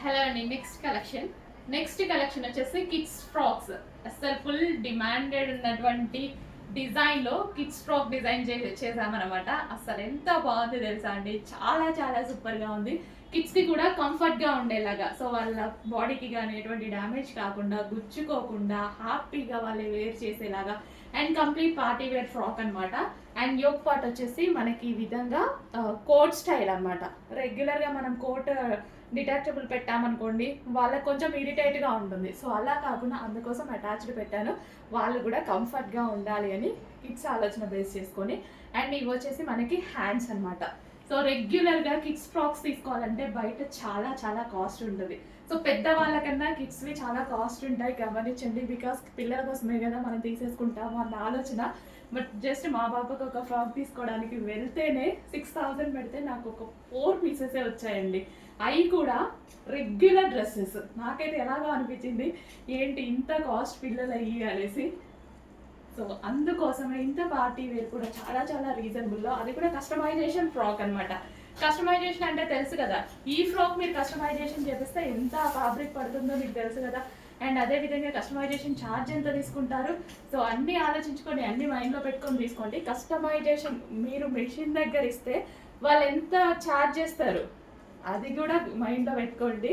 Hello అండి. Next collection వచ్చేసి kids frocks. అసలు ఫుల్ డిమాండెడ్ ఉన్నటువంటి డిజైన్లో కిడ్స్ ఫ్రాక్ డిజైన్ చేసామన్నమాట. అసలు ఎంత బాగుంది తెలుసా అండి, చాలా చాలా సూపర్గా ఉంది. కిడ్స్కి కూడా కంఫర్ట్గా ఉండేలాగా, సో వాళ్ళ బాడీకి కానీ ఎటువంటి డ్యామేజ్ కాకుండా, గుచ్చుకోకుండా హ్యాపీగా వాళ్ళు వేర్ చేసేలాగా and complete party wear frock అనమాట. అండ్ యోక్ పార్ట్ వచ్చేసి మనకి ఈ విధంగా కోట్ స్టైల్ అనమాట. రెగ్యులర్గా మనం కోట్ డిటాచబుల్ పెట్టామనుకోండి వాళ్ళకి కొంచెం ఇరిటేట్గా ఉంటుంది, సో అలా కాకుండా అందుకోసం అటాచ్డ్ పెట్టాను. వాళ్ళు కూడా కంఫర్ట్గా ఉండాలి అని కిడ్స్ ఆలోచన బేస్ చేసుకొని. అండ్ ఇవి వచ్చేసి మనకి హ్యాండ్స్ అనమాట. సో రెగ్యులర్గా కిడ్స్ ఫ్రాక్స్ తీసుకోవాలంటే బయట చాలా చాలా కాస్ట్ ఉంటుంది. సో పెద్ద వాళ్ళకన్నా కిడ్స్వి చాలా కాస్ట్ ఉంటాయి, గమనించండి. బికాస్ పిల్లల కోసమే కదా మనం తీసేసుకుంటాము అన్న ఆలోచన. బట్ జస్ట్ మా బాబాకి ఒక ఫ్రాక్ తీసుకోవడానికి వెళ్తేనే 6,000 పెడితే నాకు ఒక 4 పీసెసే వచ్చాయండి. అవి కూడా రెగ్యులర్ డ్రెస్సెస్. నాకైతే ఎలాగో అనిపించింది, ఏంటి ఇంత కాస్ట్ పిల్లలు అయ్యి అనేసి. సో అందుకోసమే ఇంత పార్టీ వేర్ కూడా చాలా చాలా రీజనబుల్లో, అది కూడా కస్టమైజేషన్ ఫ్రాక్ అనమాట. కస్టమైజేషన్ అంటే తెలుసు కదా, ఈ ఫ్రాక్ మీరు కస్టమైజేషన్ చేపిస్తే ఎంత ఫ్యాబ్రిక్ పడుతుందో మీకు తెలుసు కదా. అండ్ అదేవిధంగా కస్టమైజేషన్ ఛార్జ్ ఎంత తీసుకుంటారు, సో అన్నీ ఆలోచించుకొని అన్ని మైండ్లో పెట్టుకొని తీసుకోండి. కస్టమైజేషన్ మీరు మెషిన్ దగ్గర ఇస్తే వాళ్ళు ఎంత ఛార్జ్ చేస్తారు అది కూడా మైండ్లో పెట్టుకోండి.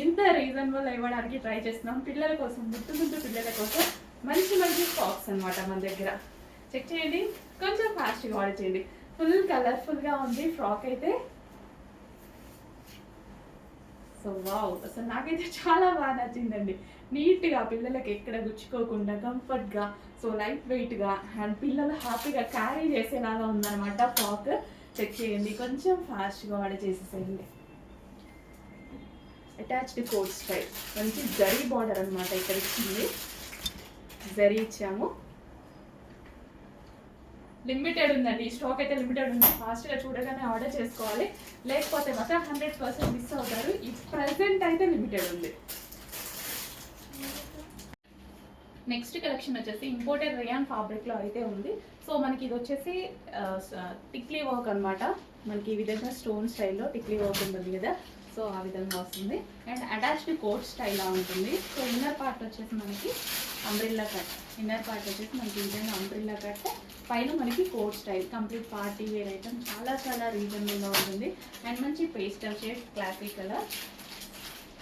ఇంత రీజనబుల్ ఇవ్వడానికి ట్రై చేస్తున్నాం పిల్లల కోసం, ముద్దు పిల్లల కోసం మంచి మంచి ఫ్రాక్స్ అనమాట మన దగ్గర. చెక్ చేయండి, కొంచెం ఫాస్ట్గా ఆర్డర్ చేయండి. ఫుల్ కలర్ఫుల్గా ఉంది ఫ్రాక్ అయితే. సో వావ్, అసలు నాకైతే చాలా బాగా నచ్చిందండి. నీట్గా పిల్లలకి ఎక్కడ గుచ్చుకోకుండా కంఫర్ట్గా, సో లైట్ వెయిట్గా అండ్ పిల్లలు హ్యాపీగా క్యారీ చేసేలాగా ఉందన్నమాట ఫ్రాక్. చెక్ చేయండి, కొంచెం ఫాస్ట్గా ఆర్డర్ చేసేసేయండి. అటాచ్డ్ కోట్ స్టైల్, మంచి జరీ బార్డర్ అనమాట. ఇక్కడ ఇచ్చింది జరీ ఇచ్చాము. లిమిటెడ్ ఉందండి, ఈ స్టాక్ అయితే లిమిటెడ్ ఉంది. ఫాస్ట్గా చూడగానే ఆర్డర్ చేసుకోవాలి, లేకపోతే మాత్రం 100% మిస్ అవుతారు. ఈ ప్రెసెంట్ అయితే లిమిటెడ్ ఉంది. నెక్స్ట్ కలెక్షన్ వచ్చేసి ఇంపోర్టెడ్ రియాన్ ఫ్యాబ్రిక్లో అయితే ఉంది. సో మనకి ఇది వచ్చేసి టిక్లీ వర్క్ అనమాట. మనకి ఈ విధంగా స్టోన్ స్టైల్లో టిక్లీ వర్క్ ఉంటుంది కదా, సో ఆ విధంగా వస్తుంది. అండ్ అటాచ్డ్ కోట్ స్టైల్లా ఉంటుంది. సో ఇన్నర్ పార్ట్ వచ్చేసి మనకి అంబ్రిల్లా కట్. ఇన్నర్ పార్ట్ వచ్చేసి మనకి ఈ విధంగా అంబ్రిల్లా కట్, పైన మనకి coat style. Complete party wear item, చాలా చాలా రీజనబుల్గా ఉంటుంది. అండ్ మంచి pastel shade, classic colour.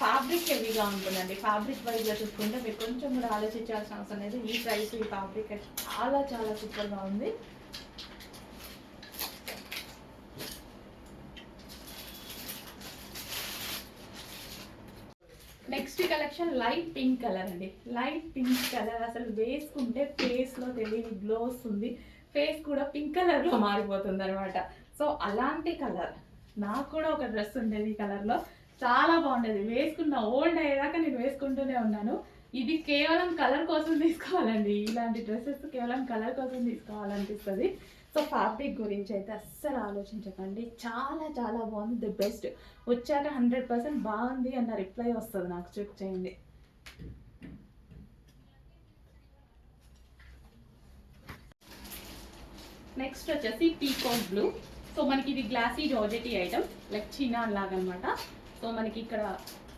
Fabric హెవీగా ఉంటుందండి. ఫ్యాబ్రిక్ వైజ్గా చూసుకుంటే మీరు కొంచెం కూడా ఆలోచించాల్సిన అవసరం లేదు. ఈ ప్రైస్ ఈ ఫ్యాబ్రిక్ చాలా చాలా సూపర్గా ఉంది. Next collection light pink colour అండి. లైట్ పింక్ కలర్ అసలు వేసుకుంటే ఫేస్లో తెలియని గ్లో వస్తుంది, ఫేస్ కూడా పింక్ కలర్లో మారిపోతుంది అనమాట. సో అలాంటి కలర్ నాకు కూడా ఒక డ్రెస్ ఉండేది ఈ కలర్లో, చాలా బాగుండేది. వేసుకున్న ఓల్డ్ అయ్యేదాకా నేను వేసుకుంటూనే ఉన్నాను. ఇది కేవలం కలర్ కోసం తీసుకోవాలండి, ఇలాంటి డ్రెస్సెస్ కేవలం కలర్ కోసం తీసుకోవాలనిపిస్తుంది. సో ఫ్యాబ్రిక్ గురించి అయితే అస్సలు ఆలోచించకండి, చాలా చాలా బాగుంది. The best. వచ్చాక 100% బాగుంది అన్న రిప్లై వస్తుంది నాకు. చెక్ చేయండి. నెక్స్ట్ వచ్చేసి పీకాక్ బ్లూ. సో మనకి ఇది గ్లాసీ జార్జెటీ ఐటమ్, లైక్ చీనా లాగా అనమాట. సో మనకి ఇక్కడ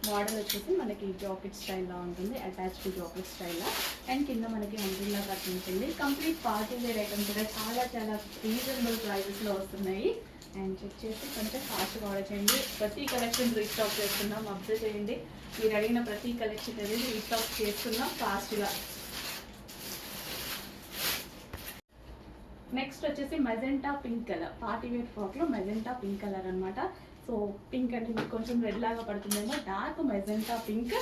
మోడల్ వచ్చేసి మనకి జాకెట్ స్టైల్లో ఉంటుంది, అటాచ్డ్ జాకెట్ స్టైల్లో. అండ్ కింద మనకి అంబ్రిల్లా కట్ ఉంటుంది. కంప్లీట్ పార్టీ వేర్ ఐటమ్ కూడా చాలా చాలా రీజనబుల్ ప్రైజెస్లో వస్తున్నాయి. అండ్ చెక్ చేసి కొంచెం ఫాస్ట్గా ఆర్డర్ చేయండి. ప్రతి కలెక్షన్ రీస్టాక్ చేస్తున్నాం, అబ్జర్వ్ చేయండి. మీరు అడిగిన ప్రతి కలెక్షన్ అనేది రీస్టాక్ చేస్తున్నాం ఫాస్ట్గా. నెక్స్ట్ వచ్చేసి magenta pink colour. Party wear ఫ్రాక్లో మెజెంటా పింక్ కలర్ అనమాట. సో పింక్ అంటే మీకు కొంచెం రెడ్ లాగా పడుతుందేమో, dark magenta pink.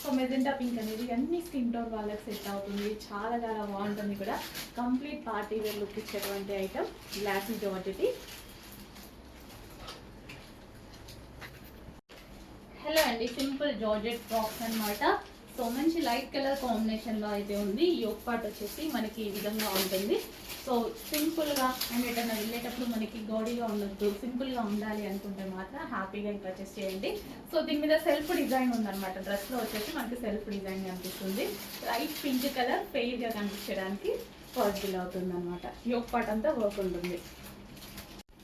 So magenta pink అనేది అన్ని స్కిన్ టోన్ వాళ్ళకి సెట్ అవుతుంది, చాలా చాలా బాగుంటుంది కూడా. కంప్లీట్ పార్టీ వేర్ లుక్ ఇచ్చేటువంటి ఐటమ్, గ్లాసీ జార్జెటీ. హలో అండి, సింపుల్ జార్జెట్ ఫ్రాక్స్ అనమాట. సో మంచి లైట్ కలర్ కాంబినేషన్లో అయితే ఉంది. యోక్ పార్ట్ వచ్చేసి మనకి ఈ విధంగా ఉంటుంది. సో సింపుల్గా అండ్ ఎటన్నా వెళ్ళేటప్పుడు మనకి గౌడీగా ఉండొద్దు, సింపుల్గా ఉండాలి అనుకుంటే మాత్రం హ్యాపీగా పర్చేస్ చేయండి. సో దీని మీద సెల్ఫ్ డిజైన్ ఉందన్నమాట. డ్రెస్లో వచ్చేసి మనకి సెల్ఫ్ డిజైన్ కనిపిస్తుంది. లైట్ పింక్ కలర్ ఫెయిర్గా కనిపించడానికి పాసిబుల్ అవుతుంది అనమాట. యోక్ పార్ట్ అంతా వర్క్ ఉంటుంది.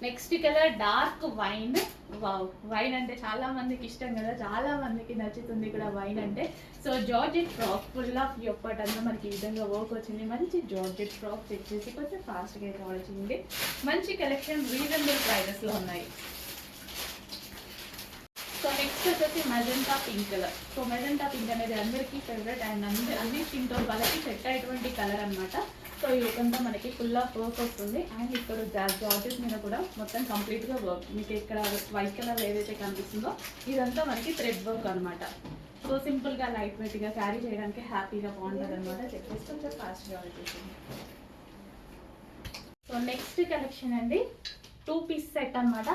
Next colour dark wine. Wow, wine అంటే చాలా మందికి ఇష్టం కదా, చాలా మందికి నచ్చుతుంది కూడా వైన్ అంటే. So georgette frock full of యొప్పటంతా మనకి ఈ విధంగా వర్క్ వచ్చింది. మంచి జార్జెట్ ఫ్రాక్ చెక్ చేసి కొంచెం ఫాస్ట్గా అయితే వచ్చింది. మంచి కలెక్షన్ రీజనబుల్ ప్రైజెస్లో ఉన్నాయి. సో నెక్స్ట్ వచ్చేసి magenta pink colour. So magenta pink అనేది అందరికీ ఫేవరెట్ అండ్ అన్ని స్కిన్ టోన్ వాళ్ళకి సెట్ అయ్యేటువంటి కలర్ అనమాట. సో ఈ ఒకంతా మనకి ఫుల్ ఆఫ్ వర్క్ వస్తుంది అండ్ ఇక్కడ జార్జెస్ మీద కూడా మొత్తం కంప్లీట్గా వర్క్. మీకు ఇక్కడ వైట్ కలర్ ఏదైతే కనిపిస్తుందో ఇదంతా మనకి థ్రెడ్ వర్క్ అనమాట. సో సింపుల్గా లైట్ వెయిట్గా క్యారీ చేయడానికి హ్యాపీగా బాగుంటుంది అనమాట. చెక్ చేసి కొంచెం ఫాస్ట్గా వచ్చేసింది. సో నెక్స్ట్ కలెక్షన్ అండి 2 పీస్ సెట్ అనమాట.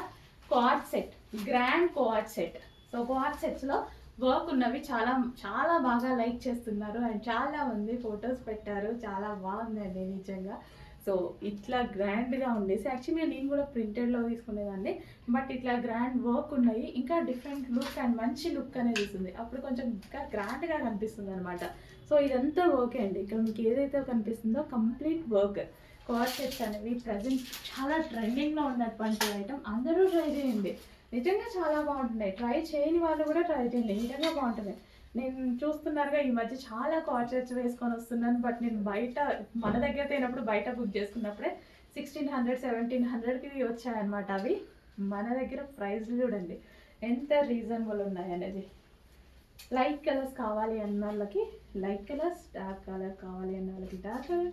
Coord set, grand coord set. So coord సెట్స్లో వర్క్ ఉన్నవి చాలా చాలా బాగా లైక్ చేస్తున్నారు అండ్ చాలా మంది ఫొటోస్ పెట్టారు. చాలా బాగుందండి నిజంగా. సో ఇట్లా గ్రాండ్గా ఉండేసి యాక్చువల్గా నేను కూడా ప్రింటెడ్లో తీసుకునేదాన్ని, బట్ ఇట్లా గ్రాండ్ వర్క్ ఉన్నాయి. ఇంకా డిఫరెంట్ లుక్ అండ్ మంచి లుక్ అనేది ఇస్తుంది. అప్పుడు కొంచెం ఇంకా గ్రాండ్గా కనిపిస్తుంది అనమాట. సో ఇదంతా వర్కే అండి. ఇక్కడ మీకు ఏదైతే కనిపిస్తుందో కంప్లీట్ వర్క్. కోఆర్డ్ సెట్స్ అనేవి ప్రజెంట్ చాలా ట్రెండింగ్లో ఉన్నటువంటి ఐటమ్. అందరూ ట్రై చేయండి, నిజంగా చాలా బాగుంటున్నాయి. ట్రై చేయని వాళ్ళు కూడా ట్రై చేయండి, నిజంగా బాగుంటున్నాయి. నేను చూస్తున్నారుగా ఈ మధ్య చాలా కోఆర్డ్ సెట్స్ వేసుకొని వస్తున్నాను, బట్ నేను బయట మన దగ్గర అయినప్పుడు బయట బుక్ చేసుకున్నప్పుడే 1600 1700కి వచ్చాయన్నమాట. అవి మన దగ్గర ప్రైస్లు చూడండి ఎంత రీజనబుల్ ఉన్నాయి అనేది. లైట్ కలర్స్ కావాలి అన్న వాళ్ళకి లైట్ కలర్స్, డార్క్ కలర్ కావాలి అన్న వాళ్ళకి డార్క్ కలర్,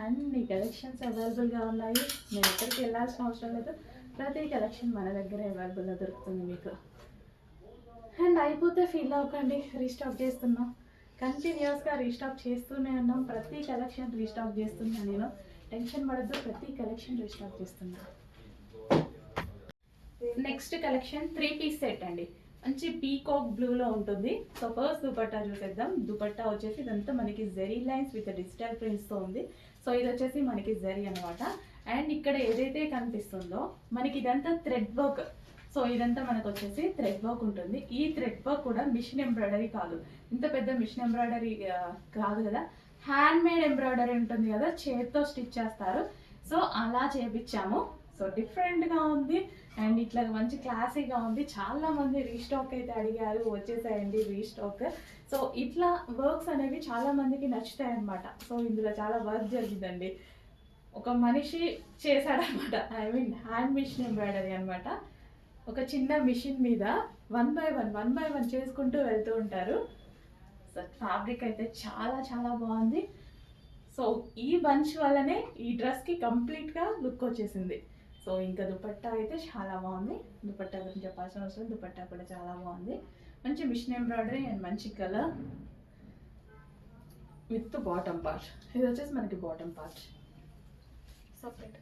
అన్ని కలెక్షన్స్ అవైలబుల్గా ఉన్నాయి. మీరు ఎక్కడికి వెళ్ళాల్సిన అవసరం లేదు. ప్రతి కలెక్షన్ మన దగ్గర అవైలబుల్గా దొరుకుతుంది మీకు. అండ్ అయిపోతే ఫీల్ అవ్వకండి, రీస్టాక్ చేస్తున్నాం. కంటిన్యూస్గా రీస్టాక్ చేస్తూనే ఉన్నాం. ప్రతి కలెక్షన్ రీస్టాక్ చేస్తున్నా నేను, టెన్షన్ పడద్దు. ప్రతి కలెక్షన్ రీస్టాక్ చేస్తున్నా. నెక్స్ట్ కలెక్షన్ 3 పీస్ సెట్ అండి. మంచి పీకాక్ బ్లూలో ఉంటుంది. సో ఫస్ట్ దుపట్టా చూసేద్దాం. దుపట్టా వచ్చేసి ఇదంతా మనకి జెరీ లైన్స్ విత్ డిజిటల్ ప్రింట్స్తో ఉంది. సో ఇది వచ్చేసి మనకి జెరీ అనమాట. అండ్ ఇక్కడ ఏదైతే కనిపిస్తుందో మనకి ఇదంతా థ్రెడ్ వర్క్. సో ఇదంతా మనకు వచ్చేసి థ్రెడ్ వర్క్ ఉంటుంది. ఈ థ్రెడ్ వర్క్ కూడా మిషన్ ఎంబ్రాయిడరీ కాదు, ఇంత పెద్ద మిషన్ ఎంబ్రాయిడరీ కాదు కదా, హ్యాండ్ మేడ్ ఎంబ్రాయిడరీ ఉంటుంది కదా, చేతితో స్టిచ్ చేస్తారు. సో అలా చేపించాము. సో డిఫరెంట్గా ఉంది అండ్ ఇట్లా మంచి క్లాసీగా ఉంది. చాలా మంది రీస్టాక్ అయితే అడిగారు, వచ్చేసాయండి రీస్టాక్. సో ఇట్లా వర్క్స్ అనేవి చాలా మందికి నచ్చుతాయి అనమాట. సో ఇందులో చాలా వర్క్ జరిగిందండి. ఒక మనిషి చేశాడనమాట, I mean hand machine embroidery అనమాట. ఒక చిన్న మిషన్ మీద 1 by 1 చేసుకుంటూ వెళ్తూ ఉంటారు. సో ఫ్యాబ్రిక్ అయితే చాలా చాలా బాగుంది. సో ఈ బంచ్ వల్లనే ఈ డ్రెస్కి కంప్లీట్గా లుక్ వచ్చేసింది. సో ఇంకా దుపట్టా అయితే చాలా బాగుంది. దుపట్టా గురించి చెప్పాల్సిన అవసరం, దుపట్టా కూడా చాలా బాగుంది. మంచి మిషన్ ఎంబ్రాయిడరీ అండ్ మంచి కలర్ విత్ బాటమ్ పార్ట్. ఇది వచ్చేసి మనకి బాటమ్ పార్ట్ సపరేట్.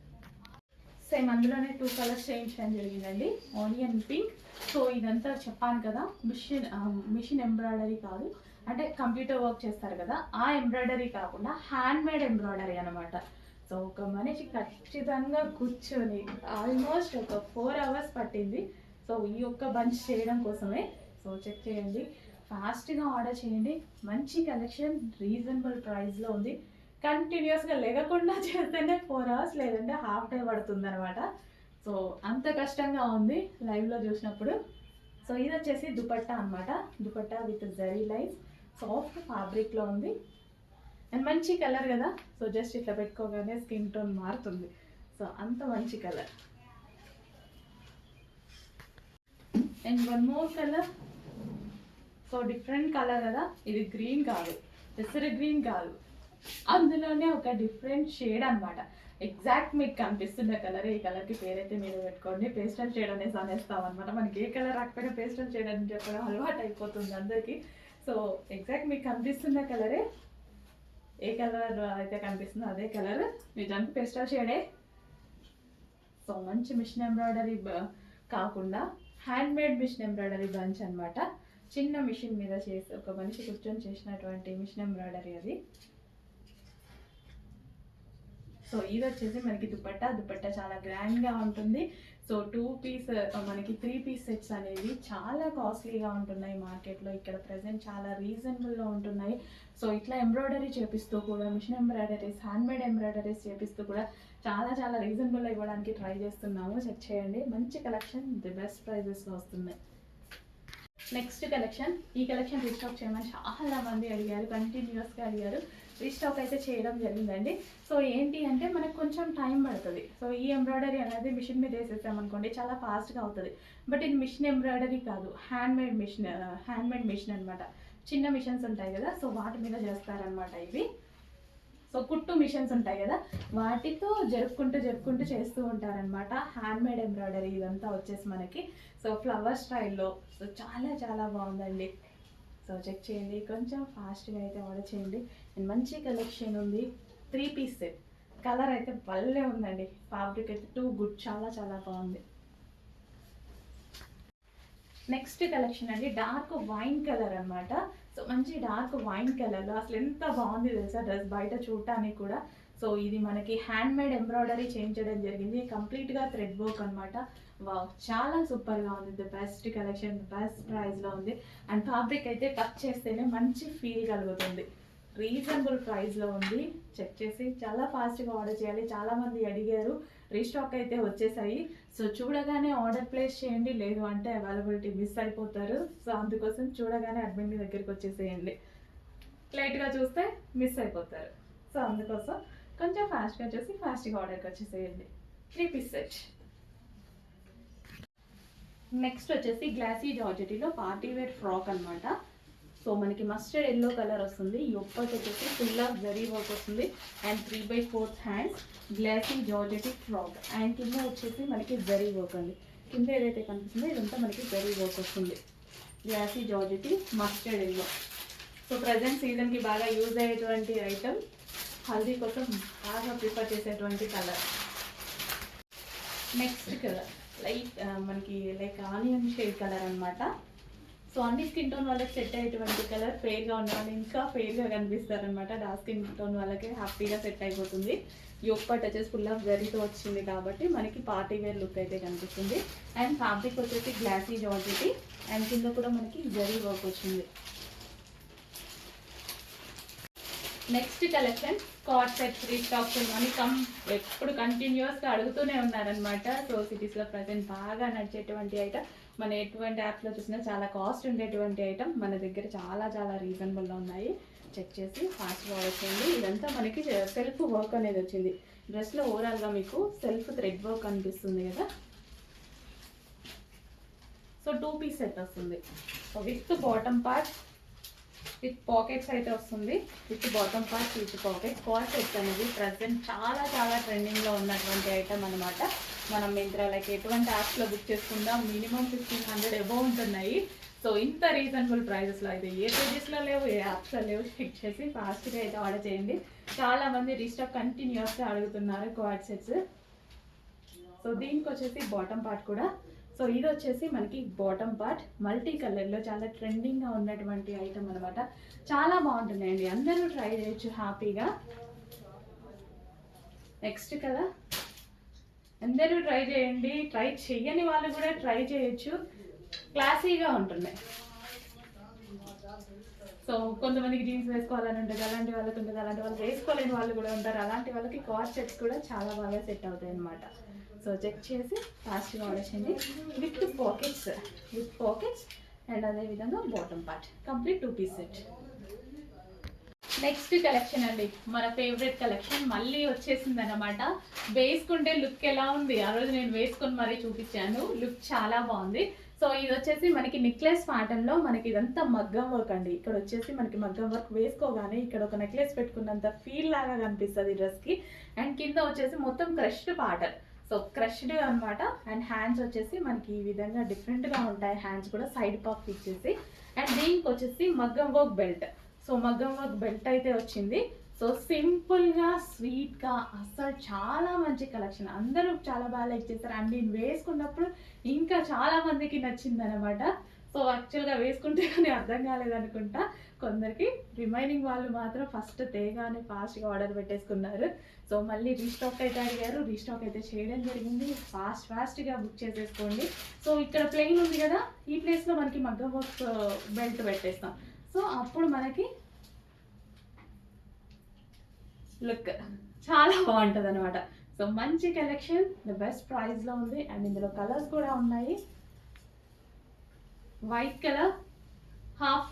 సేమ్ అందులోనే 2 కలర్స్ చేయించడం జరిగిందండి, ఆనియన్ పింక్. సో ఇదంతా చెప్పాను కదా మిషన్ ఎంబ్రాయిడరీ కాదు, అంటే కంప్యూటర్ వర్క్ చేస్తారు కదా ఆ ఎంబ్రాయిడరీ కాకుండా హ్యాండ్ మేడ్ ఎంబ్రాయిడరీ అనమాట. సో ఒక మనిషి ఖచ్చితంగా కూర్చొని ఆల్మోస్ట్ ఒక 4 hours పట్టింది. సో ఈ ఒక్క బంచ్ చేయడం కోసమే. సో చెక్ చేయండి, ఫాస్ట్గా ఆర్డర్ చేయండి. మంచి కలెక్షన్ రీజనబుల్ ప్రైస్లో ఉంది. కంటిన్యూస్గా లేకుండా చేస్తేనే 4 hours, లేదంటే హాఫ్ డే పడుతుంది అనమాట. సో అంత కష్టంగా ఉంది లైవ్లో చూసినప్పుడు. సో ఇది వచ్చేసి దుపట్టా అనమాట. Dupatta with zari lines, soft ఫ్యాబ్రిక్లో ఉంది అండ్ మంచి కలర్ కదా. సో జస్ట్ ఇట్లా పెట్టుకోగానే స్కిన్ టోన్ మారుతుంది. సో అంత మంచి colour. And 1 more colour. So different colour కదా, ఇది గ్రీన్ కాదు, పెసర గ్రీన్ కాదు, అందులోనే ఒక డిఫరెంట్ షేడ్ అనమాట. ఎగ్జాక్ట్ మీకు కనిపిస్తున్న కలర్. ఈ కలర్కి పేరైతే మీరు పెట్టుకోండి, పేస్టల్ షేడ్ అనేసి అనేస్తాం అనమాట. మనకి ఏ కలర్ రాకపోయినా పేస్టల్ షేడ్ అని చెప్పడం అలవాటు అయిపోతుంది అందరికీ. సో ఎగ్జాక్ట్ మీకు కనిపిస్తున్న కలరే, ఏ కలర్ అయితే కనిపిస్తుందో అదే కలర్, నిజానికి పేస్టల్ షేడే. సో మంచి మిషన్ ఎంబ్రాయిడరీ కాకుండా hand made machine embroidery bunch అనమాట. చిన్న మిషన్ మీద చేసి ఒక మనిషి కూర్చొని చేసినటువంటి మిషన్ ఎంబ్రాయిడరీ అది. సో ఇది వచ్చేసి మనకి దుపట్టా చాలా గ్రాండ్గా ఉంటుంది. సో 2 పీస్ మనకి 3 పీస్ సెట్స్ అనేవి చాలా కాస్ట్లీగా ఉంటున్నాయి మార్కెట్లో. ఇక్కడ ప్రెసెంట్ చాలా రీజనబుల్లో ఉంటున్నాయి. సో ఇట్లా ఎంబ్రాయిడరీ చేపిస్తూ కూడా, మిషన్ ఎంబ్రాయిడరీస్, హ్యాండ్మేడ్ ఎంబ్రాయిడరీస్ చేపిస్తూ కూడా చాలా చాలా రీజనబుల్ ఇవ్వడానికి ట్రై చేస్తున్నాము. చెక్ చేయండి, మంచి కలెక్షన్, ది బెస్ట్ ప్రైజెస్లో వస్తుంది. నెక్స్ట్ కలెక్షన్, ఈ కలెక్షన్ రీస్టాక్ చేయమని చాలా మంది అడిగారు, కంటిన్యూస్గా అడిగారు. రీస్టాక్ అయితే చేయడం జరిగిందండి. సో ఏంటి అంటే మనకు కొంచెం టైం పడుతుంది. సో ఈ ఎంబ్రాయిడరీ అనేది మిషన్ మీద వేసేసామనుకోండి చాలా ఫాస్ట్గా అవుతుంది. బట్ ఇది మిషన్ ఎంబ్రాయిడరీ కాదు, హ్యాండ్మేడ్ మిషన్ అనమాట. చిన్న మిషన్స్ ఉంటాయి కదా, సో వాటి మీద చేస్తారనమాట ఇవి. సో కుట్టు మిషన్స్ ఉంటాయి కదా, వాటితో జరుపుకుంటూ చేస్తూ ఉంటారనమాట. హ్యాండ్మేడ్ ఎంబ్రాయిడరీ ఇదంతా వచ్చేసి మనకి. సో ఫ్లవర్ స్టైల్లో, సో చాలా చాలా బాగుందండి. సో చెక్ చేయండి, కొంచెం ఫాస్ట్గా అయితే ఆర్డర్ చేయండి. అండ్ మంచి కలెక్షన్ ఉంది. 3 పీస్ సెట్, కలర్ అయితే భలే ఉందండి. ఫ్యాబ్రిక్ అయితే టూ గుడ్, చాలా చాలా బాగుంది. నెక్స్ట్ కలెక్షన్ అండి, డార్క్ వైన్ కలర్ అనమాట. సో మంచి డార్క్ వైన్ కలర్లో అసలు ఎంత బాగుంది తెలుసా డ్రెస్, బయట చూడటానికి కూడా. సో ఇది మనకి హ్యాండ్మేడ్ ఎంబ్రాయిడరీ చేయించడం జరిగింది, కంప్లీట్గా థ్రెడ్ వర్క్ అనమాట. వావ్, చాలా సూపర్గా ఉంది. ది బెస్ట్ కలెక్షన్, బెస్ట్ ప్రైస్లో ఉంది. అండ్ ఫ్యాబ్రిక్ అయితే టచ్ చేస్తేనే మంచి ఫీల్ కలుగుతుంది. రీజనబుల్ ప్రైస్లో ఉంది. చెక్ చేసి చాలా ఫాస్ట్గా ఆర్డర్ చేయాలి. చాలామంది అడిగారు, రీస్టాక్ అయితే వచ్చేసాయి. సో చూడగానే ఆర్డర్ ప్లేస్ చేయండి, లేదు అంటే అవైలబిలిటీ మిస్ అయిపోతారు. సో అందుకోసం చూడగానే అడ్మిన్ మీ దగ్గరికి వచ్చేసేయండి. లేట్గా చూస్తే మిస్ అయిపోతారు. సో అందుకోసం కొంచెం ఫాస్ట్గా చూసి ఫాస్ట్గా ఆర్డర్కి వచ్చేసేయండి. 3 పీస్ సెట్. నెక్స్ట్ వచ్చేసి గ్లాసీ జార్జెటీలో పార్టీ వేర్ ఫ్రాక్ అనమాట. సో మనకి మస్టర్డ్ ఎల్లో కలర్ వస్తుంది. ఈ ఒప్పటి వచ్చేసి ఫుల్ ఆఫ్ జరీ వర్క్ వస్తుంది. And 3/4 hands, glassy georgette frock. And కింద వచ్చేసి మనకి జరీ వర్క్ అండి. కింద ఏదైతే కనిపిస్తుందో ఇదంతా మనకి జరీ వర్క్ వస్తుంది. Glassy georgette mustard yellow. So present సీజన్కి బాగా యూజ్ అయ్యేటువంటి ఐటమ్, హల్దీ కోసం బాగా ప్రిఫర్ చేసేటువంటి కలర్. నెక్స్ట్ కలర్ మనకి లైక్ ఆనియన్ షేడ్ కలర్ అనమాట. సో అన్ని స్కిన్ టోన్ వాళ్ళకి సెట్ అయ్యేటువంటి కలర్. ఫెయిర్గా ఉన్న వాళ్ళు ఇంకా ఫెయిర్గా కనిపిస్తారు అనమాట. డార్క్ స్కిన్ టోన్ వాళ్ళకి హ్యాపీగా సెట్ అయిపోతుంది. యోగపాట్ వచ్చేసి ఫుల్ ఆఫ్ జరీతో వచ్చింది కాబట్టి మనకి పార్టీ వేర్ లుక్ అయితే కనిపిస్తుంది. అండ్ ఫ్యాబ్రిక్ వచ్చేసి గ్లాసీ జార్జెటీ. అండ్ కింద కూడా మనకి జరీ వర్క్ వచ్చింది. Next collection card set restock అని ఎప్పుడు కంటిన్యూస్గా అడుగుతూనే ఉన్నారనమాట. సో సిటీస్లో ప్రజెంట్ బాగా నడిచేటువంటి ఐటమ్, మన ఎటువంటి యాప్లో చూసినా చాలా కాస్ట్ ఉండేటువంటి ఐటమ్ మన దగ్గర చాలా చాలా రీజనబుల్లో ఉన్నాయి. చెక్ చేసి ఫాస్ట్గా ఆర్డర్ చేయండి. ఇదంతా మనకి సెల్ఫ్ వర్క్ అనేది వచ్చింది. డ్రెస్లో ఓవరాల్గా మీకు సెల్ఫ్ థ్రెడ్ వర్క్ అనిపిస్తుంది కదా. సో 2 పీస్ సెట్ వస్తుంది. With bottom part, with pockets అయితే వస్తుంది. With bottom part, with pockets. Co-ord set అనేది ప్రజెంట్ చాలా చాలా ట్రెండింగ్లో ఉన్నటువంటి ఐటమ్ అనమాట. మనం మింత్రాలకి ఎటువంటి యాప్స్లో బుక్ చేసుకుందాం, మినిమం 1500 అబౌవ్ ఉంటున్నాయి. సో ఇంత రీజనబుల్ ప్రైజెస్లో అయితే ఏ పేజెస్లో లేవు, ఏ యాప్స్లో లేవు. చెక్ చేసి ఫాస్ట్గా అయితే ఆర్డర్ చేయండి. చాలామంది రీస్టాక్ కంటిన్యూస్గా అడుగుతున్నారు కార్డ్ సెట్స్. సో దీనికి వచ్చేసి బాటమ్ పార్ట్ కూడా. సో ఇది వచ్చేసి మనకి బాటమ్ పార్ట్ మల్టీ కలర్లో చాలా ట్రెండింగ్గా ఉన్నటువంటి ఐటమ్ అనమాట. చాలా బాగుంటున్నాయండి, అందరూ ట్రై చేయొచ్చు హ్యాపీగా. నెక్స్ట్ కలర్ అందరూ ట్రై చేయండి, ట్రై చెయ్యని వాళ్ళు కూడా ట్రై చేయొచ్చు, క్లాసీగా ఉంటున్నాయి. సో కొంతమందికి జీన్స్ వేసుకోవాలని ఉంటుంది, అలాంటి వాళ్ళకి ఉంటుంది. అలాంటి వాళ్ళు వేసుకోలేని వాళ్ళు కూడా ఉంటారు. అలాంటి వాళ్ళకి కార్డ్ సెట్స్ కూడా చాలా బాగా సెట్ అవుతాయి అన్నమాట. సో చెక్ చేసి ఫాస్ట్గా ఆర్డర్ చేయండి. విత్ పాకెట్స్ అండ్ అదేవిధంగా bottom part, complete 2 piece set. Next collection అండి, మన ఫేవరెట్ కలెక్షన్ మళ్ళీ వచ్చేసింది అనమాట. వేసుకుంటే లుక్ ఎలా ఉంది, ఆ రోజు నేను వేసుకొని మరీ చూపించాను, లుక్ చాలా బాగుంది. సో ఇది వచ్చేసి మనకి నెక్లెస్ ప్యాటర్న్లో మనకి ఇదంతా మగ్గం వర్క్ అండి. ఇక్కడ వచ్చేసి మనకి మగ్గం వర్క్ వేసుకోగానే ఇక్కడ ఒక నెక్లెస్ పెట్టుకున్నంత ఫీల్ లాగా కనిపిస్తుంది డ్రెస్కి. అండ్ కింద వచ్చేసి మొత్తం క్రష్డ్ ప్యాటర్న్, సో క్రష్డ్ అనమాట. అండ్ హ్యాండ్స్ వచ్చేసి మనకి ఈ విధంగా డిఫరెంట్గా ఉంటాయి. హ్యాండ్స్ కూడా సైడ్ పాక్ ఇచ్చేసి. అండ్ దీనికి వచ్చేసి మగ్గం వర్క్ బెల్ట్. సో మగ్గం వర్క్ బెల్ట్ అయితే వచ్చింది. సో సింపుల్గా స్వీట్గా అస్సలు చాలా మంచి కలెక్షన్, అందరూ చాలా బాగా లైక్ చేస్తారు. అండ్ నేను వేసుకున్నప్పుడు ఇంకా చాలా మందికి నచ్చింది అనమాట. సో యాక్చువల్గా వేసుకుంటే కానీ అర్థం కాలేదనుకుంటా కొందరికి. రిమైనింగ్ వాళ్ళు మాత్రం ఫస్ట్ తేగానే ఫాస్ట్గా ఆర్డర్ పెట్టేసుకున్నారు. సో మళ్ళీ రీస్టాక్ అయితే అడిగారు, రీస్టాక్ అయితే చేయడం జరిగింది. ఫాస్ట్గా బుక్ చేసేసుకోండి. సో ఇక్కడ ప్లెయిన్ ఉంది కదా, ఈ ప్లేస్లో మనకి మగ్గం వర్క్ బెల్ట్ పెట్టేస్తాం. సో అప్పుడు మనకి లుక్ చాలా బాగుంటుంది అనమాట. సో మంచి కలెక్షన్, ద బెస్ట్ ప్రైస్లో ఉంది. అండ్ ఇందులో కలర్స్ కూడా ఉన్నాయి. White colour, half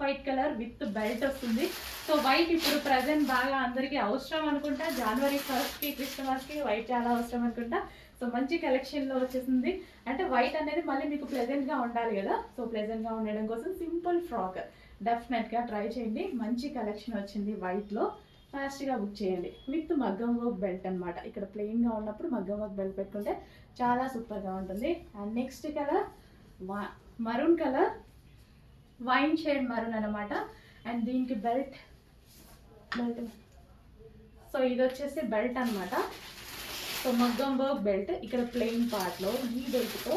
white colour with belt వస్తుంది. సో వైట్ ఇప్పుడు ప్రజెంట్ బాగా అందరికీ అవసరం అనుకుంటా. జనవరి 1st క్రిస్మస్కి వైట్ చాలా అవసరం అనుకుంటా. సో మంచి కలెక్షన్లో వచ్చేసింది. అంటే వైట్ అనేది మళ్ళీ మీకు ప్లెజెంట్గా ఉండాలి కదా. సో ప్లెజెంట్గా ఉండడం కోసం సింపుల్ ఫ్రాక్ డెఫినెట్గా ట్రై చేయండి. మంచి కలెక్షన్ వచ్చింది వైట్లో. ఫాస్ట్గా బుక్ చేయండి. విత్ మగ్గం వర్క్ బెల్ట్ అనమాట. ఇక్కడ ప్లెయిన్గా ఉన్నప్పుడు మగ్గం వర్క్ బెల్ట్ పెట్టుకుంటే చాలా సూపర్గా ఉంటుంది. And next colour maroon colour, wine shade maroon అనమాట. అండ్ దీనికి బెల్ట్, సో ఇది వచ్చేసి బెల్ట్ అనమాట. సో మగ్గం వర్క్ బెల్ట్ ఇక్కడ ప్లెయిన్ పార్ట్లో ఈ బెల్ట్తో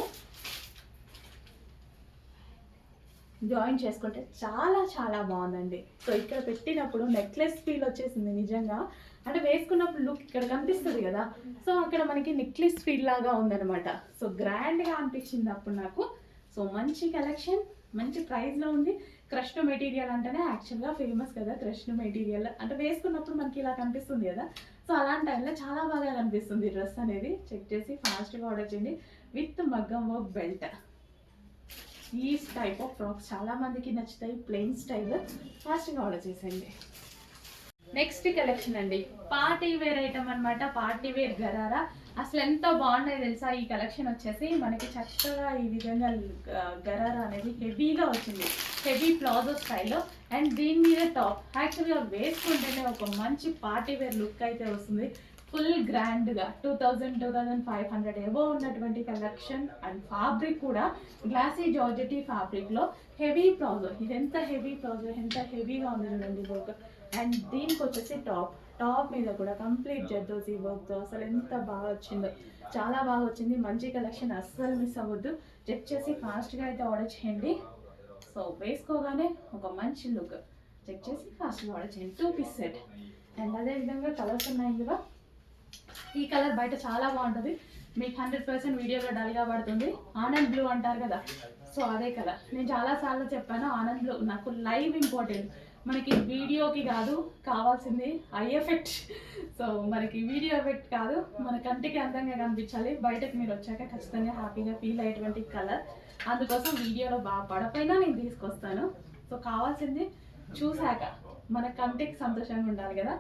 జాయిన్ చేసుకుంటే చాలా చాలా బాగుందండి. సో ఇక్కడ పెట్టినప్పుడు నెక్లెస్ ఫీల్ వచ్చేసింది నిజంగా. అంటే వేసుకున్నప్పుడు లుక్ ఇక్కడ కనిపిస్తుంది కదా, సో అక్కడ మనకి నెక్లెస్ ఫీల్ లాగా ఉందనమాట. సో గ్రాండ్గా అనిపించింది అప్పుడు నాకు. సో మంచి కలెక్షన్, మంచి ప్రైస్లో ఉంది. క్రష్డ్ మెటీరియల్ అంటేనే యాక్చువల్గా ఫేమస్ కదా. క్రష్డ్ మెటీరియల్ అంటే వేసుకున్నప్పుడు మనకి ఇలా కనిపిస్తుంది కదా. సో అలాంటి టైంలో చాలా బాగా కనిపిస్తుంది డ్రెస్ అనేది. చెక్ చేసి ఫాస్ట్గా ఆర్డర్ చేయండి. విత్ మగ్గం వర్క్ బెల్ట్. ఈ టైప్ ఆఫ్ ఫ్రాక్స్ చాలా మందికి నచ్చుతాయి. ప్లెయిన్ స్టైల్, ఫాస్ట్గా ఆర్డర్ చేసేయండి. నెక్స్ట్ కలెక్షన్ అండి, పార్టీ వేర్ ఐటమ్ అనమాట. పార్టీ వేర్ గరారా అసలు ఎంత బాగున్నాయి తెలుసా. ఈ కలెక్షన్ వచ్చేసి మనకి చక్కగా ఈ విధంగా గరారా అనేది హెవీగా వచ్చింది. హెవీ ప్లాజో స్టైల్లో. అండ్ దీని మీద టాప్ యాక్చువల్గా వేసుకుంటేనే ఒక మంచి పార్టీ వేర్ లుక్ అయితే వస్తుంది. ఫుల్ గ్రాండ్గా 2500 ఎబో ఉన్నటువంటి కలెక్షన్. అండ్ ఫ్యాబ్రిక్ కూడా గ్లాసీ జార్జెటీ ఫ్యాబ్రిక్లో హెవీ ప్లాజో. ఇది ఎంత హెవీ ప్లాజో, ఎంత హెవీగా ఉంది చూడండి వర్క్. అండ్ దీనికి వచ్చేసి టాప్ మీద కూడా కంప్లీట్ జర్దోజీ వర్క్తో అసలు ఎంత బాగా వచ్చిందో, చాలా బాగా వచ్చింది. మంచి కలెక్షన్, అస్సలు మిస్ అవ్వద్దు. చెక్ చేసి ఫాస్ట్గా అయితే ఆర్డర్ చేయండి. సో వేసుకోగానే ఒక మంచి లుక్. చెక్ చేసి ఫాస్ట్గా ఆర్డర్ చేయండి. 2 పీస్ సెట్. అండ్ అదేవిధంగా కలర్స్ ఉన్నాయి ఇందులో. ఈ కలర్ బయట చాలా బాగుంటుంది, మీకు 100% వీడియోలో డల్గా పడుతుంది. ఆనంద్ బ్లూ అంటారు కదా, సో అదే కలర్. నేను చాలాసార్లు చెప్పాను ఆనంద్ బ్లూ నాకు లైవ్ ఇంపార్టెంట్. మనకి వీడియోకి కాదు కావాల్సింది ఐ ఎఫెక్ట్. సో మనకి వీడియో ఎఫెక్ట్ కాదు, మన కంటికి అందంగా కనిపించాలి. బయటకు మీరు వచ్చాక ఖచ్చితంగా హ్యాపీగా ఫీల్ అయ్యేటువంటి కలర్. అందుకోసం వీడియోలో బాగా పడపోయినా నేను తీసుకొస్తాను. సో కావాల్సింది చూశాక మన కంటికి సంతోషంగా ఉండాలి కదా,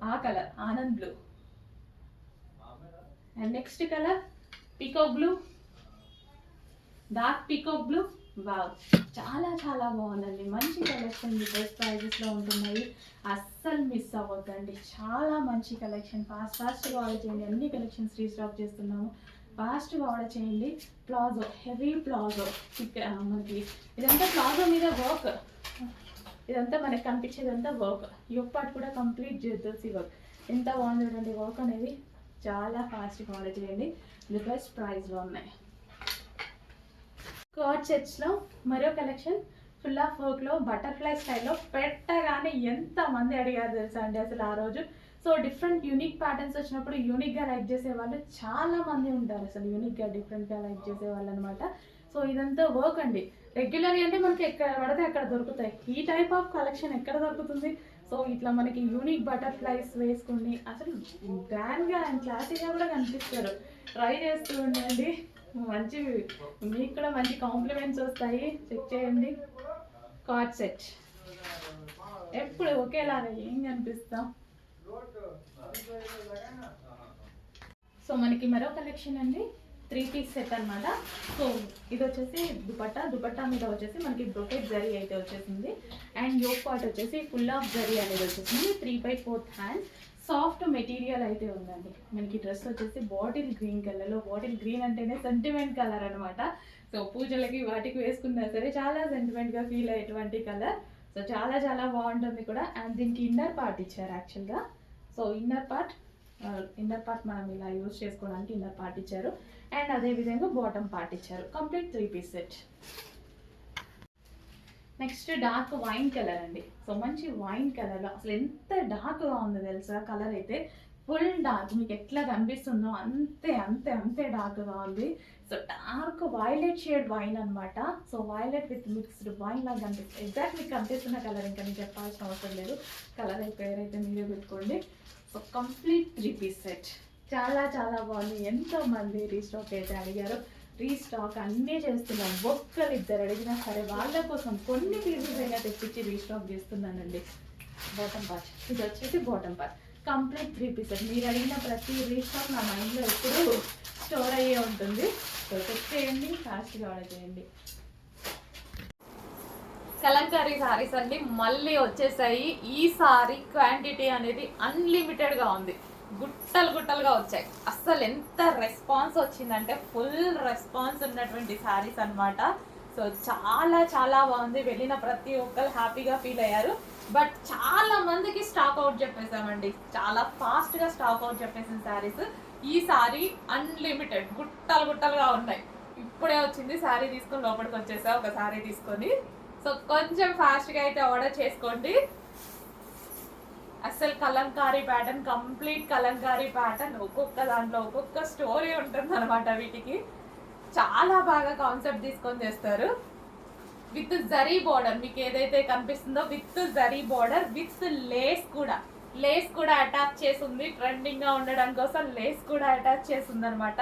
ఆ colour Anand blue. And next colour peacock blue, dark peacock blue. Wow, చాలా చాలా బాగుందండి. మంచి కలెక్షన్ బెస్ట్ ప్రైజెస్లో ఉంటున్నాయి. అస్సలు మిస్ అవ్వద్దండి. చాలా మంచి కలెక్షన్. ఫాస్ట్గా ఆర్డర్ చేయండి. అన్ని కలెక్షన్స్ రీస్టాక్ చేస్తున్నాము. ఫాస్ట్గా ఆర్డర్ చేయండి. Palazzo, heavy palazzo. మనకి ఇదంతా ప్లాజో మీద వర్క్. ఇదంతా మనకి కనిపించేదంతా వర్క్. యోక్ పార్ట్ కూడా కంప్లీట్ జర్దోజీ వర్క్. ఎంత బాగుంది చూడండి వర్క్ అనేది. చాలా ఫాస్ట్గా ఆర్డర్ చేయండి. ది బెస్ట్ ప్రైస్లో ఉన్నాయి. కార్డ్ సెట్స్లో మరో కలెక్షన్ ఫుల్ ఆఫ్ వర్క్లో బటర్ఫ్లై స్టైల్లో పెట్టగానే ఎంతమంది అడిగారు తెలుసా అండి అసలు ఆ రోజు. సో డిఫరెంట్ యూనిక్ ప్యాటర్న్స్ వచ్చినప్పుడు యూనిక్గా లైక్ చేసే వాళ్ళు చాలా మంది ఉంటారు. అసలు యూనిక్గా డిఫరెంట్గా లైక్ చేసే వాళ్ళు అనమాట. సో ఇదంతా వర్క్ అండి. రెగ్యులర్గా అంటే మనకి ఎక్కడ పడితే అక్కడ దొరుకుతాయి. ఈ టైప్ ఆఫ్ కలెక్షన్ ఎక్కడ దొరుకుతుంది. సో ఇట్లా మనకి యూనిక్ బటర్ఫ్లైస్ వేసుకుని అసలు గ్రాండ్గా అండ్ క్లాసీగా కూడా కనిపిస్తారు. ట్రై చేస్తూ ఉండండి, మంచి మీకు కూడా మంచి కాంప్లిమెంట్స్ వస్తాయి. చెక్ చేయండి. కార్డ్ సెట్ ఎప్పుడు ఒకేలాగా ఏం కనిపిస్తాం. సో మనకి మరో కలెక్షన్ అండి, 3 పీస్ సెట్ అనమాట. సో ఇది వచ్చేసి దుపట్టా మీద వచ్చేసి మనకి బ్రొకెట్ జరీ అయితే వచ్చేసింది. అండ్ యోక్ పార్ట్ వచ్చేసి ఫుల్ ఆఫ్ జరీ అనేది వచ్చేసింది. 3/4 హ్యాండ్స్. సాఫ్ట్ మెటీరియల్ అయితే ఉందండి. మనకి డ్రెస్ వచ్చేసి బాటిల్ గ్రీన్ కలర్లో. బాటిల్ గ్రీన్ అంటేనే సెంటిమెంట్ కలర్ అనమాట. సో పూజలకి వాటికి వేసుకున్నా సరే చాలా సెంటిమెంట్గా ఫీల్ అయ్యేటువంటి కలర్. సో చాలా చాలా బాగుంటుంది కూడా. అండ్ దీనికి ఇన్నర్ పార్ట్ ఇచ్చారు యాక్చువల్గా. సో ఇన్నర్ పార్ట్ మనం ఇలా యూజ్ చేసుకోవడానికి ఇన్నర్ పార్ట్ ఇచ్చారు. అండ్ అదేవిధంగా బాటమ్ పార్ట్ ఇచ్చారు. Complete 3 piece set. Next dark wine colour అండి. సో మంచి వైన్ కలర్లో అసలు ఎంత డార్క్గా ఉందో తెలుసా కలర్ అయితే. ఫుల్ డార్క్, మీకు ఎట్లా కనిపిస్తుందో అంతే అంతే అంతే డార్క్గా ఉంది. So dark violet shade wine అనమాట. So violet with mixed wine లాగా కనిపిస్తుంది. ఎగ్జాక్ట్ మీకు కనిపిస్తున్న కలర్ ఇంకా నేను చెప్పాల్సిన అవసరం లేదు. కలర్ పేరు అయితే మీరే పెట్టుకోండి. So complete 3 piece set. చాలా చాలా బాగుంది. ఎంతోమంది రీస్టాక్ అయితే అడిగారు. రీస్టాక్ అన్నీ చేస్తున్నాం. ఒక్కరిద్దరు అడిగినా సరే వాళ్ళ కోసం కొన్ని పీసెస్ అయినా తెప్పించి రీస్టాక్ చేస్తున్నానండి. బాటమ్ పార్ట్ ఇది వచ్చేసి బాటమ్ పార్ట్ కంప్లీట్ 3 పీసెస్. మీరు అడిగిన ప్రతి రీస్టాక్ నా మైండ్లో ఎప్పుడు స్టోర్ అయ్యే ఉంటుంది. సో చెక్ చేయండి, ఫాస్ట్గా ఆర్డర్ చేయండి. కలంకారీ సారీస్ అండి మళ్ళీ వచ్చేసాయి. ఈ సారీ క్వాంటిటీ అనేది అన్లిమిటెడ్గా ఉంది. గుట్టలు గుట్టలుగా వచ్చాయి. అస్సలు ఎంత రెస్పాన్స్ వచ్చిందంటే ఫుల్ రెస్పాన్స్ ఉన్నటువంటి శారీస్ అనమాట. సో చాలా చాలా బాగుంది. వెళ్ళిన ప్రతి ఒక్కరు హ్యాపీగా ఫీల్ అయ్యారు. బట్ చాలా మందికి స్టాక్ అవుట్ చెప్పేసామండి. చాలా ఫాస్ట్గా స్టాక్ అవుట్ చెప్పేసిన శారీస్. ఈ సారీ అన్లిమిటెడ్ గుట్టలు గుట్టలుగా ఉన్నాయి. ఇప్పుడే వచ్చింది, శారీ తీసుకొని లోపలికి వచ్చేసా ఒక శారీ తీసుకొని. సో కొంచెం ఫాస్ట్గా అయితే ఆర్డర్ చేసుకోండి. అసలు Kalamkari pattern, complete Kalamkari pattern, ఒక్కొక్క దాంట్లో ఒక్కొక్క స్టోరీ ఉంటుంది అనమాట. వీటికి చాలా బాగా కాన్సెప్ట్ తీసుకొని చేస్తారు. విత్ జరీ బార్డర్, మీకు ఏదైతే కనిపిస్తుందో with zari border with lace కూడా అటాచ్ చేసి ఉంది. ట్రెండింగ్ గా ఉండడం కోసం లేస్ కూడా అటాచ్ చేసి ఉంది అనమాట.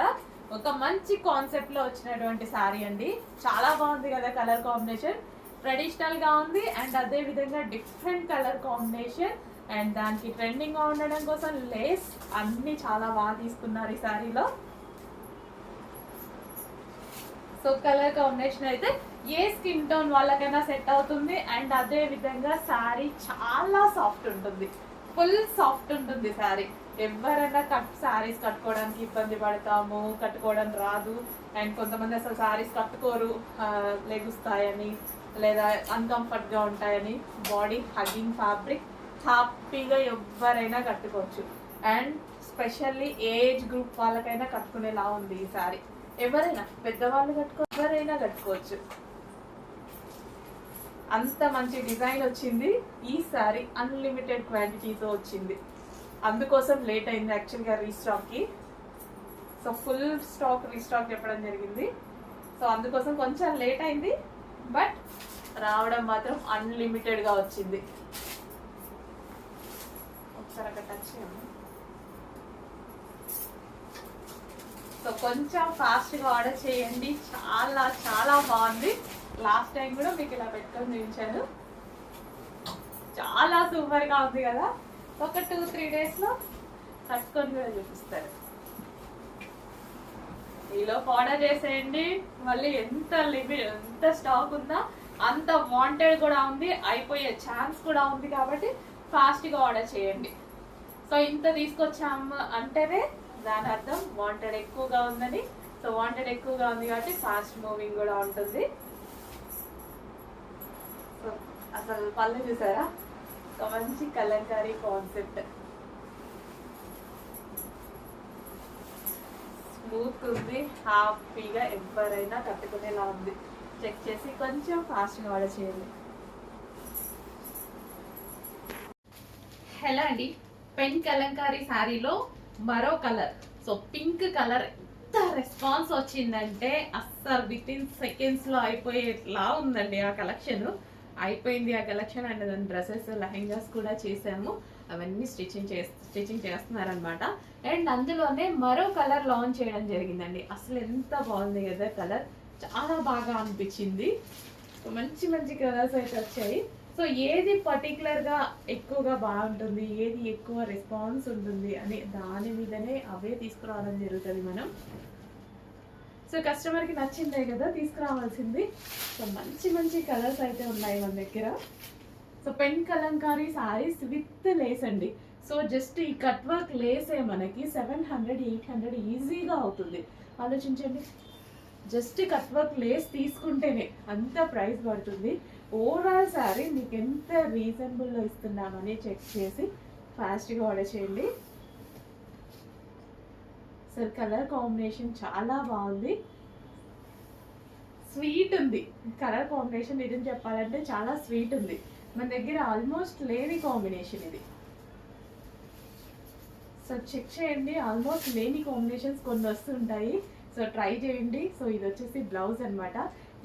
ఒక మంచి కాన్సెప్ట్ లో వచ్చినటువంటి శారీ అండి. చాలా బాగుంది కదా కలర్ కాంబినేషన్. ట్రెడిషనల్ గా ఉంది అండ్ అదే విధంగా డిఫరెంట్ కలర్ కాంబినేషన్ అండ్ దానికి ట్రెండింగ్ గా ఉండడం కోసం లేస్ అన్ని చాలా బాగా తీసుకున్నారు ఈ శారీలో. సో కలర్ కాంబినేషన్ అయితే ఏ స్కిన్ టోన్ వాళ్ళకైనా సెట్ అవుతుంది. అండ్ అదే విధంగా శారీ చాలా సాఫ్ట్ ఉంటుంది, ఫుల్ సాఫ్ట్ ఉంటుంది శారీ. ఎవరైనా శారీస్ కట్టుకోవడానికి ఇబ్బంది పడతాము, కట్టుకోవడం రాదు. అండ్ కొంతమంది అసలు శారీస్ కట్టుకోరు, లెగుస్తాయని లేదా అన్కంఫర్ట్గా ఉంటాయని. బాడీ హగ్గింగ్ ఫ్యాబ్రిక్, హ్యాపీగా ఎవరైనా కట్టుకోవచ్చు. అండ్ స్పెషల్లీ ఏజ్ గ్రూప్ వాళ్ళకైనా కట్టుకునేలా ఉంది ఈ శారీ. ఎవరైనా పెద్దవాళ్ళు ఎవరైనా కట్టుకోవచ్చు. అంత మంచి డిజైన్ వచ్చింది. ఈ శారీ అన్లిమిటెడ్ క్వాంటిటీతో వచ్చింది, అందుకోసం లేట్ అయింది యాక్చువల్గా రీస్టాక్కి. సో ఫుల్ స్టాక్ రీస్టాక్ చెప్పడం జరిగింది. సో అందుకోసం కొంచెం లేట్ అయింది, బట్ రావడం మాత్రం అన్లిమిటెడ్గా వచ్చింది. ఒకసారి అక్కడ టచ్ చేయండి. సో కొంచెం ఫాస్ట్గా ఆర్డర్ చేయండి. చాలా చాలా బాగుంది. లాస్ట్ టైం కూడా మీకు ఇలా పెట్టుకొని చూపించాను. చాలా సూపర్గా ఉంది కదా. ఒక 2-3 డేస్లో కట్టుకొని కూడా చూపిస్తారు. ఈలోపు ఆర్డర్ చేసేయండి. మళ్ళీ ఎంత స్టాక్ ఉందా అంత వాంటెడ్ కూడా ఉంది, అయిపోయే ఛాన్స్ కూడా ఉంది. కాబట్టి ఫాస్ట్గా ఆర్డర్ చేయండి. సో ఇంత తీసుకొచ్చాము అంటేనే దాని అర్థం వాంటెడ్ ఎక్కువగా ఉందని. సో వాంటెడ్ ఎక్కువగా ఉంది కాబట్టి ఫాస్ట్ మూవింగ్ కూడా ఉంటుంది. సో అసలు పళ్ళు చూసారా, ఒక మంచి కలంకారీ కాన్సెప్ట్. స్మూత్ ఉంది, హ్యాపీగా ఎవరైనా కట్టుకునేలా ఉంది. చెక్ చేసి కొంచెం ఫాస్ట్గా ఆర్డర్ చేయండి. హలో అండి, పెన్ కలంకారీ శారీలో మరో కలర్. సో పింక్ కలర్ ఎంత రెస్పాన్స్ వచ్చిందంటే అస్సలు విత్ ఇన్ సెకండ్స్లో అయిపోయేలా ఉందండి ఆ కలెక్షన్. అయిపోయింది ఆ కలెక్షన్. అండ్ దాని డ్రెస్సెస్, లెహెంగాస్ కూడా చేసాము. అవన్నీ స్టిచ్చింగ్ చేస్తున్నారనమాట. అండ్ అందులోనే మరో కలర్ లాంచ్ చేయడం జరిగిందండి. అసలు ఎంత బాగుంది కదా కలర్, చాలా బాగా అనిపించింది. మంచి మంచి కలర్స్ అయితే వచ్చాయి. సో ఏది పర్టికులర్గా ఎక్కువగా బాగుంటుంది, ఏది ఎక్కువ రెస్పాన్స్ ఉంటుంది అని దాని మీదనే అవే తీసుకురావడం జరుగుతుంది మనం. సో కస్టమర్కి నచ్చిందే కదా తీసుకురావాల్సింది. సో మంచి మంచి కలర్స్ అయితే ఉన్నాయి మన దగ్గర. So pen Kalamkari saris with lace అండి. సో జస్ట్ ఈ కట్ వర్క్ లేసే మనకి 700-800 ఈజీగా అవుతుంది. ఆలోచించండి, జస్ట్ కట్ వర్క్ లేస్ తీసుకుంటేనే అంత ప్రైస్ పడుతుంది. ఓవరాల్ శారీ మీకు ఎంత రీజనబుల్లో ఇస్తున్నామని చెక్ చేసి ఫాస్ట్గా ఆర్డర్ చేయండి. సో కలర్ కాంబినేషన్ చాలా బాగుంది, స్వీట్ ఉంది. కలర్ కాంబినేషన్ నిజం చెప్పాలంటే చాలా స్వీట్ ఉంది. మన దగ్గర ఆల్మోస్ట్ లేని కాంబినేషన్ ఇది. సో చెక్ చేయండి, ఆల్మోస్ట్ లేని కాంబినేషన్స్ కొన్ని వస్తుంటాయి. సో ట్రై చేయండి. సో ఇది వచ్చేసి బ్లౌజ్ అనమాట.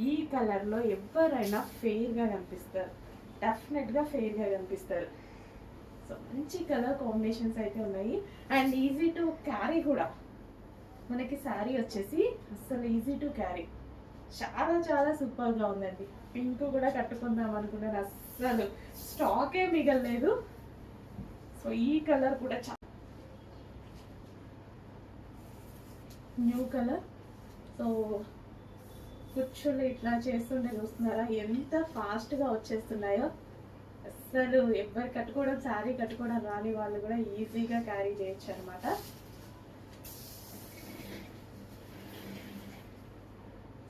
ఈ కలర్లో ఎవరైనా ఫెయిర్గా కనిపిస్తారు, డెఫినెట్గా ఫెయిర్గా కనిపిస్తారు. సో సో మంచి కలర్ కాంబినేషన్స్ అయితే ఉన్నాయి అండ్ ఈజీ టు క్యారీ కూడా. మనకి శారీ వచ్చేసి అస్సలు ఈజీ టు క్యారీ, చాలా చాలా సూపర్గా ఉందండి. పింక్ కూడా కట్టుకుందాం అనుకున్నాను, అస్సలు స్టాకే మిగలలేదు. సో ఈ కలర్ కూడా న్యూ కలర్. సో కుచ్చులు ఇట్లా చేస్తుంటే చూస్తున్నారా ఎంత ఫాస్ట్గా వచ్చేస్తున్నాయో. అస్సలు ఎవరు కట్టుకోవడం, శారీ కట్టుకోవడం రాని వాళ్ళు కూడా ఈజీగా క్యారీ చేయొచ్చు అనమాట.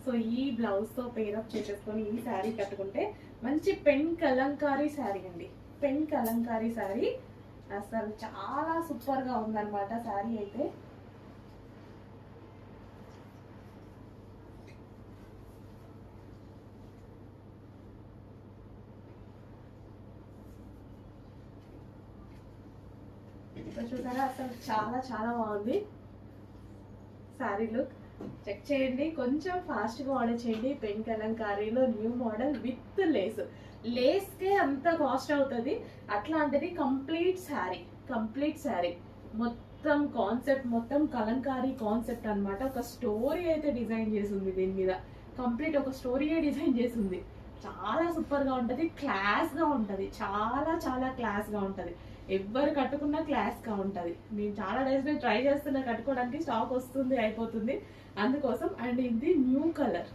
సో ఈ బ్లౌజ్తో పేరప్ చేసేసుకొని ఈ శారీ కట్టుకుంటే మంచి పెన్ కలంకారీ శారీ అండి. పెన్ కలంకారీ శారీ అసలు చాలా సూపర్గా ఉందన్నమాట శారీ అయితే. చూసారా అసలు చాలా చాలా బాగుంది శారీ లుక్. చెక్ చేయండి, కొంచెం ఫాస్ట్గా ఆర్డర్ చేయండి. పెన్ కలంకారీలో న్యూ మోడల్ విత్ లేస్. లేస్కే అంత కాస్ట్ అవుతుంది, అట్లాంటిది కంప్లీట్ శారీ మొత్తం కాన్సెప్ట్, మొత్తం కలంకారీ కాన్సెప్ట్ అనమాట. ఒక స్టోరీ అయితే డిజైన్ చేసింది దీని మీద, కంప్లీట్ ఒక స్టోరీయే డిజైన్ చేసింది. చాలా సూపర్గా ఉంటుంది, క్లాస్గా ఉంటుంది, చాలా చాలా క్లాస్గా ఉంటుంది. ఎవరు కట్టుకున్నా క్లాస్గా ఉంటుంది. నేను చాలా డేస్ మీద ట్రై చేస్తున్నా కట్టుకోవడానికి, స్టాక్ వస్తుంది అయిపోతుంది అందుకోసం. అండ్ ఇది న్యూ కలర్,